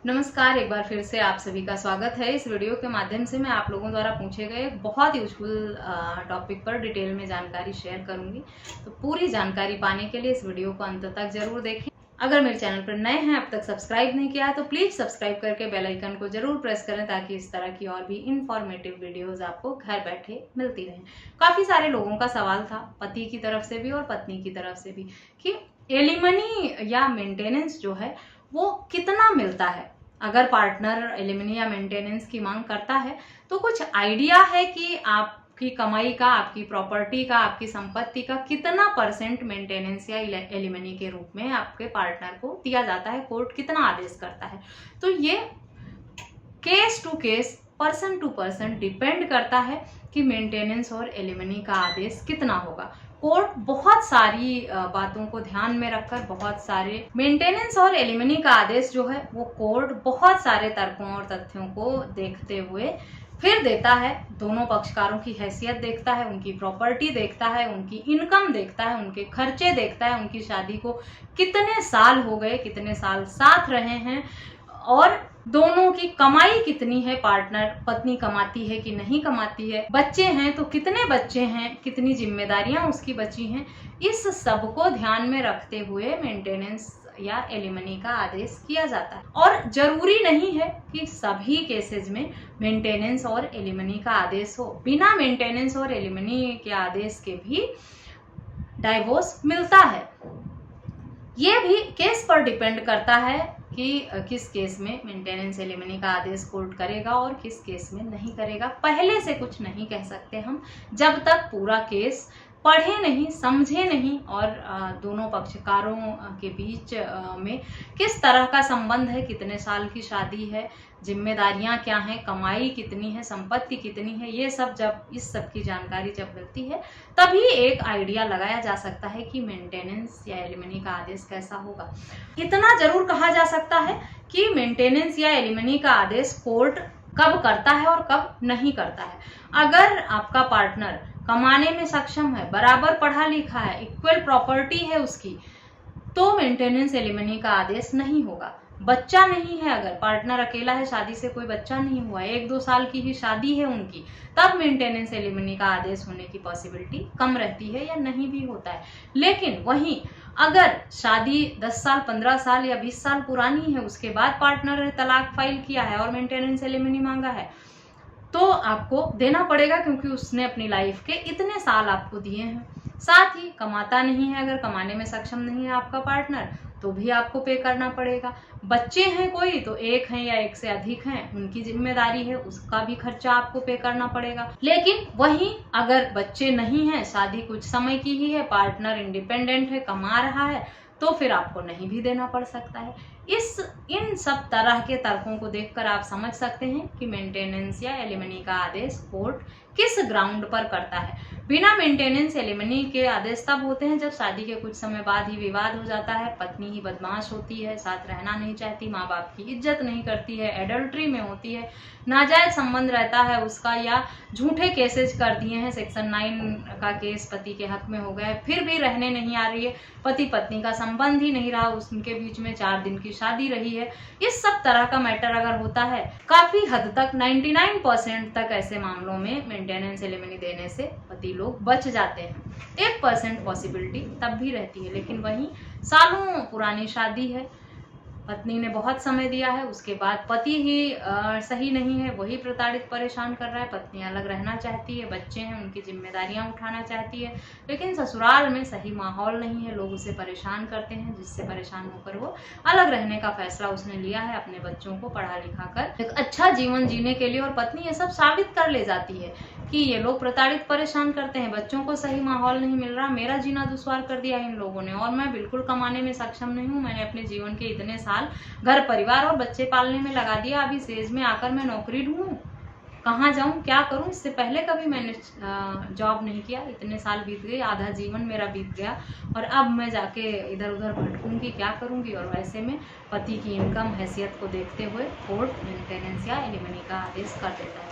नमस्कार, एक बार फिर से आप सभी का स्वागत है। इस वीडियो के माध्यम से मैं आप लोगों द्वारा पूछे गए एक बहुत यूजफुल टॉपिक पर डिटेल में जानकारी शेयर करूंगी। तो पूरी जानकारी पाने के लिए इस वीडियो को अंत तक जरूर देखें। अगर मेरे चैनल पर नए हैं, अब तक सब्सक्राइब नहीं किया है तो प्लीज सब्सक्राइब करके बेल आइकन को जरूर प्रेस करें ताकि इस तरह की और भी इंफॉर्मेटिव वीडियोज आपको घर बैठे मिलती रहें। काफी सारे लोगों का सवाल था, पति की तरफ से भी और पत्नी की तरफ से भी, कि एलिमनी या मेंटेनेंस जो है वो कितना मिलता है। अगर पार्टनर एलिमनी या मेंटेनेंस की मांग करता है तो कुछ आइडिया है कि आपकी कमाई का, आपकी प्रॉपर्टी का, आपकी संपत्ति का कितना परसेंट मेंटेनेंस या एलिमनी के रूप में आपके पार्टनर को दिया जाता है, कोर्ट कितना आदेश करता है। तो ये case to case, person to person depend करता है कि मेंटेनेंस और एलिमनी का आदेश कितना होगा। कोर्ट बहुत सारी बातों को ध्यान में रखकर, बहुत सारे मेंटेनेंस और एलिमनी का आदेश जो है वो कोर्ट बहुत सारे तर्कों और तथ्यों को देखते हुए फिर देता है। दोनों पक्षकारों की हैसियत देखता है, उनकी प्रॉपर्टी देखता है, उनकी इनकम देखता है, उनके खर्चे देखता है, उनकी शादी को कितने साल हो गए, कितने साल साथ रहे हैं और दोनों की कमाई कितनी है, पार्टनर पत्नी कमाती है कि नहीं कमाती है, बच्चे हैं तो कितने बच्चे हैं, कितनी जिम्मेदारियां उसकी बची हैं। इस सब को ध्यान में रखते हुए मेंटेनेंस या एलिमनी का आदेश किया जाता है। और जरूरी नहीं है कि सभी केसेस में मेंटेनेंस और एलिमनी का आदेश हो। बिना मेंटेनेंस और एलिमनी के आदेश के भी डाइवोर्स मिलता है। ये भी केस पर डिपेंड करता है कि किस केस में मेंटेनेंस एलिमनी का आदेश कोर्ट करेगा और किस केस में नहीं करेगा। पहले से कुछ नहीं कह सकते हम जब तक पूरा केस पढ़े नहीं, समझे नहीं और दोनों पक्षकारों के बीच में किस तरह का संबंध है, कितने साल की शादी है, जिम्मेदारियां क्या हैं, कमाई कितनी है, संपत्ति कितनी है, ये सब जब इस सब की जानकारी जब मिलती है तभी एक आइडिया लगाया जा सकता है कि मेंटेनेंस या एलिमनी का आदेश कैसा होगा। इतना जरूर कहा जा सकता है कि मेंटेनेंस या एलिमनी का आदेश कोर्ट कब करता है और कब नहीं करता है। अगर आपका पार्टनर कमाने में सक्षम है, बराबर पढ़ा लिखा है, इक्वल प्रॉपर्टी है उसकी, तो मेंटेनेंस एलिमनी का आदेश नहीं होगा। बच्चा नहीं है, अगर पार्टनर अकेला है, शादी से कोई बच्चा नहीं हुआ, 1-2 साल की ही शादी है उनकी, तब मेंटेनेंस एलिमनी का आदेश होने की पॉसिबिलिटी कम रहती है या नहीं भी होता है। लेकिन वहीं अगर शादी 10 साल, 15 साल या 20 साल पुरानी है, उसके बाद पार्टनर ने तलाक फाइल किया है और मेंटेनेंस एलिमनी मांगा है, तो आपको देना पड़ेगा क्योंकि उसने अपनी लाइफ के इतने साल आपको दिए हैं। साथ ही कमाता नहीं है, अगर कमाने में सक्षम नहीं है आपका पार्टनर, तो भी आपको पे करना पड़ेगा। बच्चे हैं कोई तो एक हैं या एक से अधिक हैं, उनकी जिम्मेदारी है, उसका भी खर्चा आपको पे करना पड़ेगा। लेकिन वहीं अगर बच्चे नहीं हैं, शादी कुछ समय की ही है, पार्टनर इंडिपेंडेंट है, कमा रहा है, तो फिर आपको नहीं भी देना पड़ सकता है। इन सब तरह के तर्कों को देखकर आप समझ सकते हैं कि मेंटेनेंस या एलिमनी का आदेश कोर्ट किस ग्राउंड पर करता है। बिना मेंटेनेंस एलिमनी के आदेश तब होते हैं जब शादी के कुछ समय बाद ही विवाद हो जाता है, पत्नी ही बदमाश होती है, साथ रहना नहीं चाहती, माँ बाप की इज्जत नहीं करती है, एडल्ट्री में होती है, नाजायज संबंध रहता है उसका, या झूठे केसेस कर दिए हैं, सेक्शन 9 का केस पति के हक में हो गया है, फिर भी रहने नहीं आ रही है, पति पत्नी का संबंध ही नहीं रहा, उनके बीच में 4 दिन की शादी रही है। इस सब तरह का मैटर अगर होता है, काफी हद तक 99% तक ऐसे मामलों में मेंटेनेंस एलिमनी देने से पति लोग बच जाते हैं। 1% पॉसिबिलिटी तब भी रहती है। लेकिन वहीं सालों पुरानी शादी है, पत्नी ने बहुत समय दिया है, उसके बाद पति ही सही नहीं है, वही प्रताड़ित परेशान कर रहा है, पत्नी अलग रहना चाहती है, बच्चे हैं, उनकी जिम्मेदारियां उठाना चाहती है, लेकिन ससुराल में सही माहौल नहीं है, लोग उसे परेशान करते हैं, जिससे परेशान होकर वो अलग रहने का फैसला उसने लिया है अपने बच्चों को पढ़ा लिखा कर एक अच्छा जीवन जीने के लिए। और पत्नी ये सब साबित कर ले जाती है कि ये लोग प्रताड़ित परेशान करते हैं, बच्चों को सही माहौल नहीं मिल रहा, मेरा जीना दुश्वार कर दिया इन लोगों ने, और मैं बिल्कुल कमाने में सक्षम नहीं हूँ, मैंने अपने जीवन के इतने साल घर परिवार और बच्चे पालने में लगा दिया, अभी सेज में आकर मैं नौकरी ढूंढूं, कहाँ जाऊं, क्या करूं, इससे पहले कभी मैंने जॉब नहीं किया, इतने साल बीत गए, आधा जीवन मेरा बीत गया और अब मैं जाके इधर उधर भटकूंगी, क्या करूंगी। और वैसे में पति की इनकम हैसियत को देखते हुए कोर्ट मेंटेनेंस या एलिमनी का आदेश कर देता है।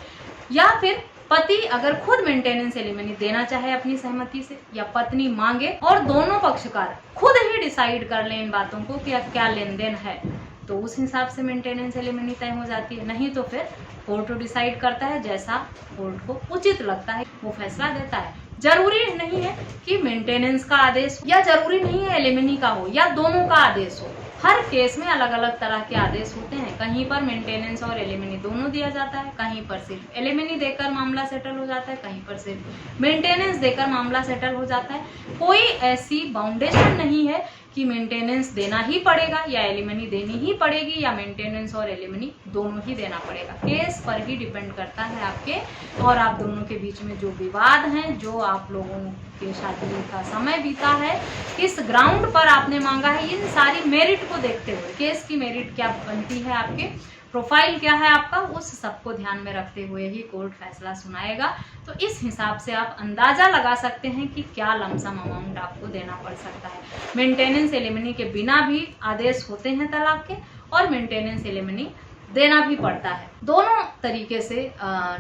या फिर पति अगर खुद मेंटेनेंस एलिमनी देना चाहे अपनी सहमति से, या पत्नी मांगे और दोनों पक्षकार खुद ही डिसाइड कर लें इन बातों को कि क्या लेन देन है, तो उस हिसाब से मेंटेनेंस एलिमनी तय हो जाती है, नहीं तो फिर कोर्ट डिसाइड करता है, जैसा कोर्ट को उचित लगता है वो फैसला देता है। जरूरी नहीं है कि मेंटेनेंस का आदेश या जरूरी नहीं है एलिमनी का हो या दोनों का आदेश हो। हर केस में अलग अलग तरह के आदेश होते हैं। कहीं पर मेंटेनेंस और एलिमनी दोनों दिया जाता है, कहीं पर सिर्फ एलिमनी देकर मामला सेटल हो जाता है, कहीं पर सिर्फ मेंटेनेंस देकर मामला सेटल हो जाता है। कोई ऐसी बाउंडेशन नहीं है कि मेंटेनेंस देना ही पड़ेगा या एलिमनी देनी ही पड़ेगी या मेंटेनेंस और एलिमनी दोनों ही देना पड़ेगा। केस पर ही डिपेंड करता है आपके और आप दोनों के बीच में जो विवाद हैं, जो आप लोगों के शादी का समय बीता है, किस ग्राउंड पर आपने मांगा है, इन सारी मेरिट को देखते हुए, केस की मेरिट क्या बनती है, आपके प्रोफाइल क्या है आपका, उस सबको ध्यान में रखते हुए ही कोर्ट फैसला सुनाएगा। तो इस हिसाब से आप अंदाजा लगा सकते हैं कि क्या लमसम अमाउंट आपको देना पड़ सकता है। मेंटेनेंस एलिमनी के बिना भी आदेश होते हैं तलाक के और मेंटेनेंस एलिमनी देना भी पड़ता है। दोनों तरीके से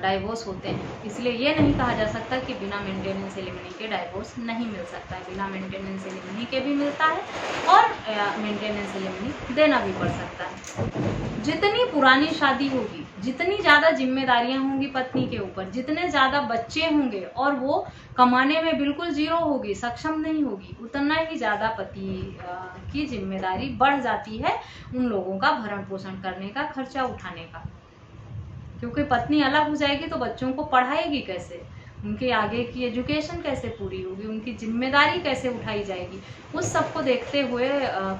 डाइवोर्स होते हैं, इसलिए ये नहीं कहा जा सकता कि बिना मेंटेनेंस एलिमनी के डाइवोर्स नहीं मिल सकता है। बिना मेंटेनेंस एलिमनी के भी मिलता है और मेंटेनेंस एलिमनी देना भी पड़ सकता है। जितनी पुरानी शादी होगी, जितनी ज़्यादा जिम्मेदारियां होंगी पत्नी के ऊपर, जितने ज़्यादा बच्चे होंगे और वो कमाने में बिल्कुल जीरो होगी, सक्षम नहीं होगी, उतना ही ज़्यादा पति की जिम्मेदारी बढ़ जाती है उन लोगों का भरण पोषण करने का, खर्चा उठाने का। क्योंकि पत्नी अलग हो जाएगी तो बच्चों को पढ़ाएगी कैसे, उनके आगे की एजुकेशन कैसे पूरी होगी, उनकी जिम्मेदारी कैसे उठाई जाएगी, उस सब को देखते हुए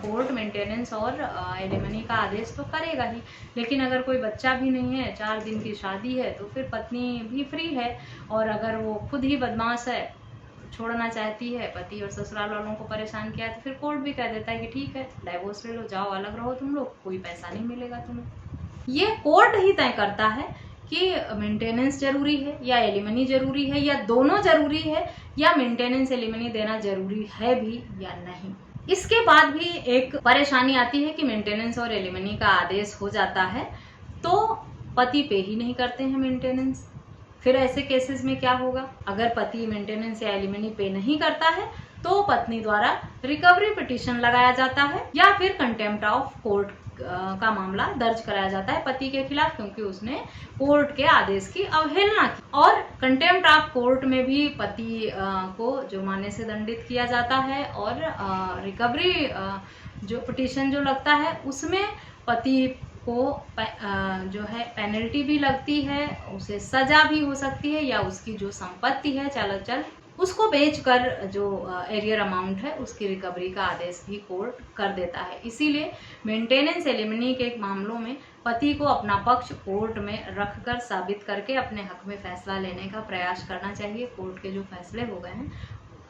कोर्ट मेंटेनेंस और एलिमनी का आदेश तो करेगा ही। लेकिन अगर कोई बच्चा भी नहीं है, 4 दिन की शादी है, तो फिर पत्नी भी फ्री है और अगर वो खुद ही बदमाश है, छोड़ना चाहती है, पति और ससुराल वालों को परेशान किया है, तो फिर कोर्ट भी कह देता है कि ठीक है डाइवोर्स ले लो, जाओ अलग रहो तुम लोग, कोई पैसा नहीं मिलेगा तुम्हें। ये कोर्ट ही तय करता है कि मेंटेनेंस जरूरी है या एलिमनी जरूरी है या दोनों जरूरी है या मेंटेनेंस एलिमनी देना जरूरी है भी या नहीं। इसके बाद भी एक परेशानी आती है कि मेंटेनेंस और एलिमनी का आदेश हो जाता है तो पति पे ही नहीं करते हैं मेंटेनेंस। फिर ऐसे केसेस में क्या होगा, अगर पति मेंटेनेंस या एलिमनी पे नहीं करता है तो पत्नी द्वारा रिकवरी पिटीशन लगाया जाता है या फिर कंटेम्प्ट ऑफ कोर्ट का मामला दर्ज कराया जाता है पति के खिलाफ, क्योंकि उसने कोर्ट के आदेश की अवहेलना की। और कंटेम्प्ट ऑफ कोर्ट में भी पति को जुर्माने से दंडित किया जाता है और रिकवरी जो पिटीशन जो लगता है उसमें पति को जो है पेनल्टी भी लगती है, उसे सजा भी हो सकती है या उसकी जो संपत्ति है चल उसको बेचकर जो एरियर अमाउंट है उसकी रिकवरी का आदेश भी कोर्ट कर देता है। इसीलिए मेंटेनेंस एलिमनी के मामलों में पति को अपना पक्ष कोर्ट में रखकर साबित करके अपने हक में फैसला लेने का प्रयास करना चाहिए। कोर्ट के जो फैसले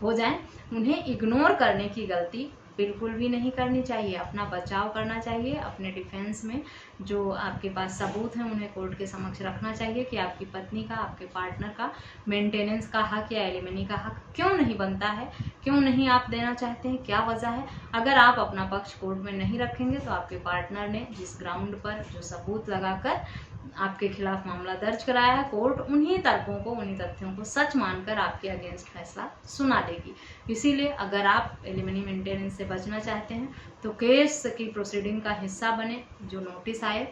हो जाएं उन्हें इग्नोर करने की गलती बिल्कुल भी नहीं करनी चाहिए। अपना बचाव करना चाहिए, अपने डिफेंस में जो आपके पास सबूत हैं उन्हें कोर्ट के समक्ष रखना चाहिए कि आपकी पत्नी का, आपके पार्टनर का मेंटेनेंस का हक या एलिमनी का हक क्यों नहीं बनता है, क्यों नहीं आप देना चाहते हैं, क्या वजह है। अगर आप अपना पक्ष कोर्ट में नहीं रखेंगे तो आपके पार्टनर ने जिस ग्राउंड पर जो सबूत लगाकर आपके खिलाफ मामला दर्ज कराया है, कोर्ट उन्हीं तर्कों को, उन्हीं तथ्यों को सच मानकर आपके अगेंस्ट फैसला सुना देगी। इसीलिए अगर आप एलिमनी मेंटेनेंस से बचना चाहते हैं तो केस की प्रोसीडिंग का हिस्सा बने, जो नोटिस आए,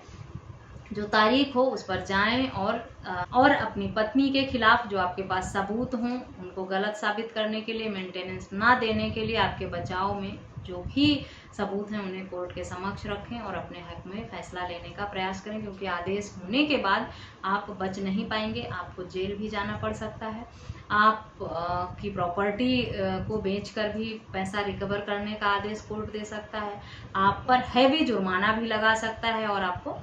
जो तारीख हो उस पर जाएं और अपनी पत्नी के खिलाफ जो आपके पास सबूत हों उनको गलत साबित करने के लिए, मेंटेनेंस ना देने के लिए आपके बचाव में जो भी सबूत हैं उन्हें कोर्ट के समक्ष रखें और अपने हक में फैसला लेने का प्रयास करें, क्योंकि आदेश होने के बाद आप बच नहीं पाएंगे, आपको जेल भी जाना पड़ सकता है। आप की प्रॉपर्टी को बेचकर भी पैसा रिकवर करने का आदेश कोर्ट दे सकता है, आप पर हैवी जुर्माना भी लगा सकता है और आपको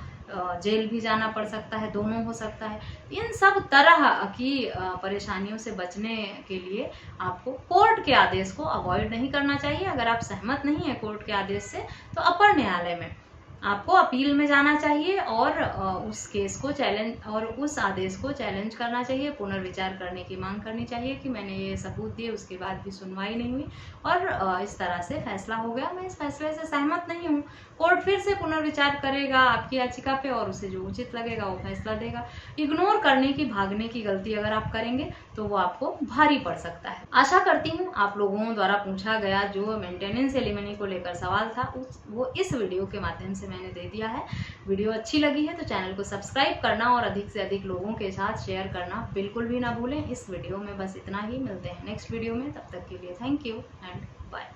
जेल भी जाना पड़ सकता है, दोनों हो सकता है। इन सब तरह की परेशानियों से बचने के लिए आपको कोर्ट के आदेश को अवॉइड नहीं करना चाहिए। अगर आप सहमत नहीं है कोर्ट के आदेश से तो अपर न्यायालय में आपको अपील में जाना चाहिए और उस केस को चैलेंज और उस आदेश को चैलेंज करना चाहिए, पुनर्विचार करने की मांग करनी चाहिए कि मैंने ये सबूत दिए उसके बाद भी सुनवाई नहीं हुई और इस तरह से फैसला हो गया, मैं इस फैसले से सहमत नहीं हूँ। कोर्ट फिर से पुनर्विचार करेगा आपकी याचिका पे और उसे जो उचित लगेगा वो फैसला देगा। इग्नोर करने की, भागने की गलती अगर आप करेंगे तो वो आपको भारी पड़ सकता है। आशा करती हूँ आप लोगों द्वारा पूछा गया जो मेंटेनेंस एलिमनी को लेकर सवाल था वो इस वीडियो के माध्यम से मैंने दे दिया है। वीडियो अच्छी लगी है तो चैनल को सब्सक्राइब करना और अधिक से अधिक लोगों के साथ शेयर करना बिल्कुल भी ना भूलें। इस वीडियो में बस इतना ही, मिलते हैं नेक्स्ट वीडियो में, तब तक के लिए थैंक यू एंड बाय।